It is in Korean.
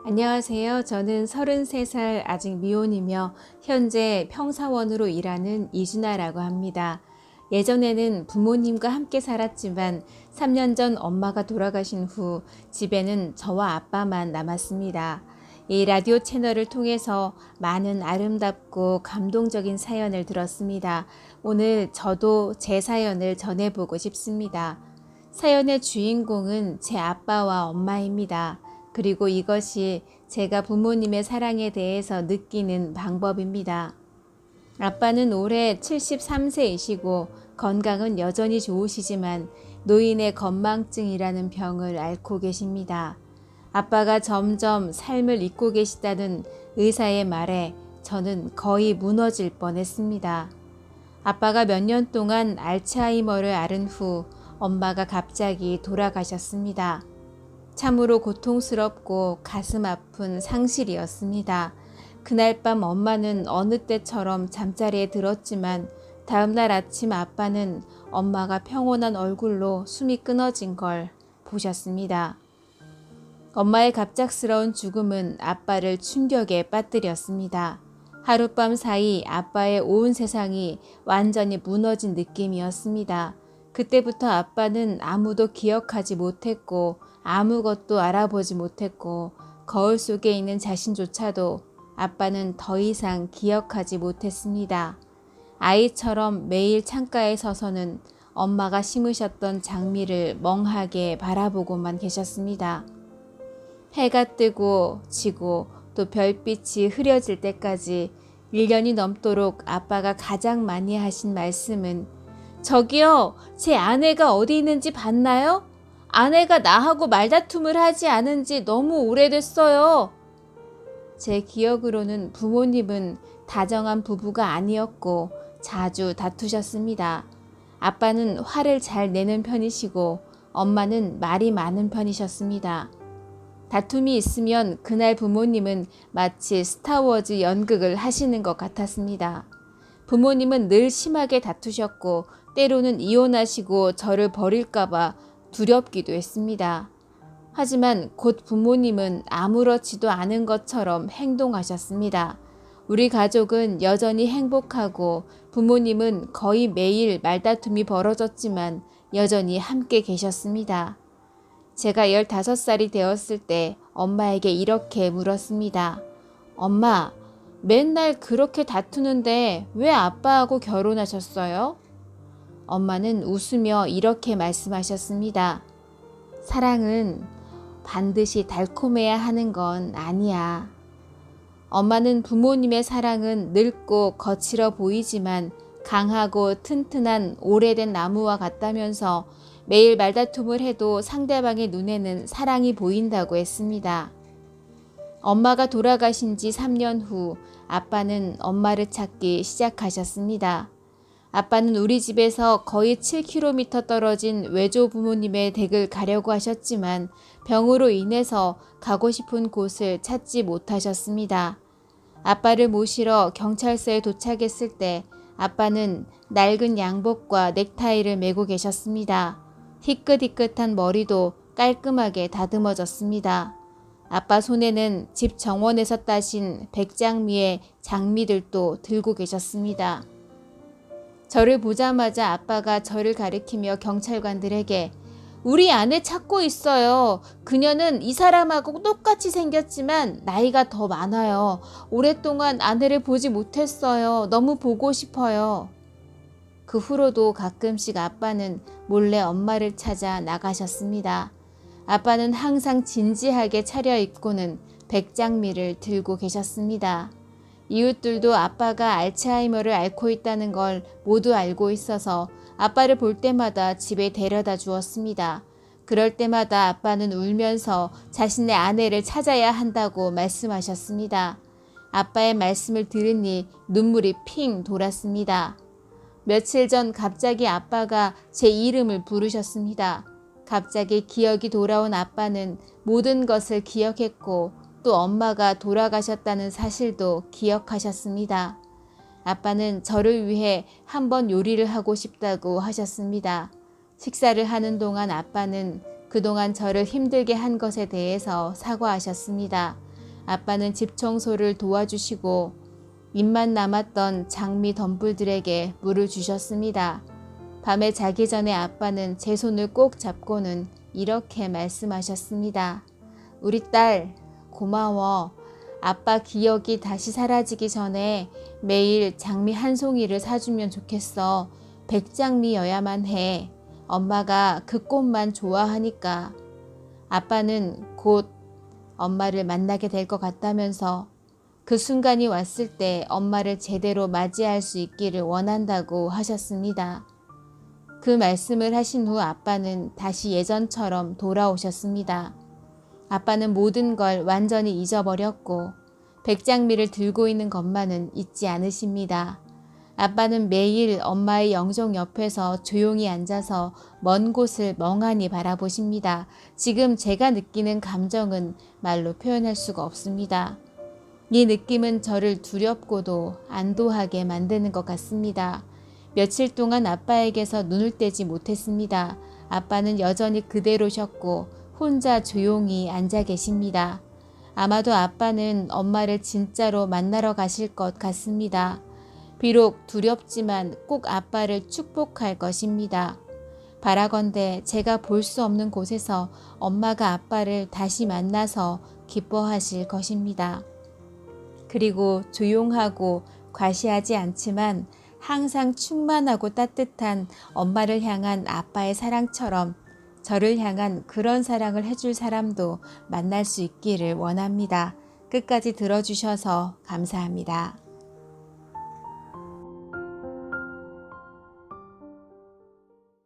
안녕하세요. 저는 33살 아직 미혼이며 현재 평사원으로 일하는 이준아라고 합니다. 예전에는 부모님과 함께 살았지만 3년 전 엄마가 돌아가신 후 집에는 저와 아빠만 남았습니다. 이 라디오 채널을 통해서 많은 아름답고 감동적인 사연을 들었습니다. 오늘 저도 제 사연을 전해보고 싶습니다. 사연의 주인공은 제 아빠와 엄마입니다. 그리고 이것이 제가 부모님의 사랑에 대해서 느끼는 방법입니다. 아빠는 올해 73세이시고 건강은 여전히 좋으시지만 노인의 건망증이라는 병을 앓고 계십니다. 아빠가 점점 삶을 잊고 계시다는 의사의 말에 저는 거의 무너질 뻔했습니다. 아빠가 몇 년 동안 알츠하이머를 앓은 후 엄마가 갑자기 돌아가셨습니다. 참으로 고통스럽고 가슴 아픈 상실이었습니다. 그날 밤 엄마는 어느 때처럼 잠자리에 들었지만 다음날 아침 아빠는 엄마가 평온한 얼굴로 숨이 끊어진 걸 보셨습니다. 엄마의 갑작스러운 죽음은 아빠를 충격에 빠뜨렸습니다. 하룻밤 사이 아빠의 온 세상이 완전히 무너진 느낌이었습니다. 그때부터 아빠는 아무도 기억하지 못했고 아무것도 알아보지 못했고 거울 속에 있는 자신조차도 아빠는 더 이상 기억하지 못했습니다. 아이처럼 매일 창가에 서서는 엄마가 심으셨던 장미를 멍하게 바라보고만 계셨습니다. 해가 뜨고 지고 또 별빛이 흐려질 때까지 1년이 넘도록 아빠가 가장 많이 하신 말씀은 저기요, 제 아내가 어디 있는지 봤나요? 아내가 나하고 말다툼을 하지 않은 지 너무 오래됐어요. 제 기억으로는 부모님은 다정한 부부가 아니었고 자주 다투셨습니다. 아빠는 화를 잘 내는 편이시고 엄마는 말이 많은 편이셨습니다. 다툼이 있으면 그날 부모님은 마치 스타워즈 연극을 하시는 것 같았습니다. 부모님은 늘 심하게 다투셨고 때로는 이혼하시고 저를 버릴까봐 두렵기도 했습니다. 하지만 곧 부모님은 아무렇지도 않은 것처럼 행동하셨습니다. 우리 가족은 여전히 행복하고 부모님은 거의 매일 말다툼이 벌어졌지만 여전히 함께 계셨습니다. 제가 15살이 되었을 때 엄마에게 이렇게 물었습니다. 엄마, 맨날 그렇게 다투는데 왜 아빠하고 결혼하셨어요? 엄마는 웃으며 이렇게 말씀하셨습니다. 사랑은 반드시 달콤해야 하는 건 아니야. 엄마는 부모님의 사랑은 늙고 거칠어 보이지만 강하고 튼튼한 오래된 나무와 같다면서 매일 말다툼을 해도 상대방의 눈에는 사랑이 보인다고 했습니다. 엄마가 돌아가신 지 3년 후 아빠는 엄마를 찾기 시작하셨습니다. 아빠는 우리 집에서 거의 7km 떨어진 외조 부모님의 댁을 가려고 하셨지만 병으로 인해서 가고 싶은 곳을 찾지 못하셨습니다. 아빠를 모시러 경찰서에 도착했을 때 아빠는 낡은 양복과 넥타이를 메고 계셨습니다. 희끗희끗한 머리도 깔끔하게 다듬어졌습니다. 아빠 손에는 집 정원에서 따신 백장미의 장미들도 들고 계셨습니다. 저를 보자마자 아빠가 저를 가리키며 경찰관들에게 우리 아내 찾고 있어요. 그녀는 이 사람하고 똑같이 생겼지만 나이가 더 많아요. 오랫동안 아내를 보지 못했어요. 너무 보고 싶어요. 그 후로도 가끔씩 아빠는 몰래 엄마를 찾아 나가셨습니다. 아빠는 항상 진지하게 차려입고는 백장미를 들고 계셨습니다. 이웃들도 아빠가 알츠하이머를 앓고 있다는 걸 모두 알고 있어서 아빠를 볼 때마다 집에 데려다 주었습니다. 그럴 때마다 아빠는 울면서 자신의 아내를 찾아야 한다고 말씀하셨습니다. 아빠의 말씀을 들으니 눈물이 핑 돌았습니다. 며칠 전 갑자기 아빠가 제 이름을 부르셨습니다. 갑자기 기억이 돌아온 아빠는 모든 것을 기억했고 또 엄마가 돌아가셨다는 사실도 기억하셨습니다. 아빠는 저를 위해 한번 요리를 하고 싶다고 하셨습니다. 식사를 하는 동안 아빠는 그동안 저를 힘들게 한 것에 대해서 사과하셨습니다. 아빠는 집 청소를 도와주시고 입만 남았던 장미 덤불들에게 물을 주셨습니다. 밤에 자기 전에 아빠는 제 손을 꼭 잡고는 이렇게 말씀하셨습니다. 우리 딸, 고마워. 아빠 기억이 다시 사라지기 전에 매일 장미 한 송이를 사주면 좋겠어. 백장미여야만 해. 엄마가 그 꽃만 좋아하니까. 아빠는 곧 엄마를 만나게 될 것 같다면서 그 순간이 왔을 때 엄마를 제대로 맞이할 수 있기를 원한다고 하셨습니다. 그 말씀을 하신 후 아빠는 다시 예전처럼 돌아오셨습니다. 아빠는 모든 걸 완전히 잊어버렸고 백장미를 들고 있는 것만은 잊지 않으십니다. 아빠는 매일 엄마의 영정 옆에서 조용히 앉아서 먼 곳을 멍하니 바라보십니다. 지금 제가 느끼는 감정은 말로 표현할 수가 없습니다. 이 느낌은 저를 두렵고도 안도하게 만드는 것 같습니다. 며칠 동안 아빠에게서 눈을 떼지 못했습니다. 아빠는 여전히 그대로셨고 혼자 조용히 앉아 계십니다. 아마도 아빠는 엄마를 진짜로 만나러 가실 것 같습니다. 비록 두렵지만 꼭 아빠를 축복할 것입니다. 바라건대 제가 볼 수 없는 곳에서 엄마가 아빠를 다시 만나서 기뻐하실 것입니다. 그리고 조용하고 과시하지 않지만 항상 충만하고 따뜻한 엄마를 향한 아빠의 사랑처럼 저를 향한 그런 사랑을 해줄 사람도 만날 수 있기를 원합니다. 끝까지 들어주셔서 감사합니다.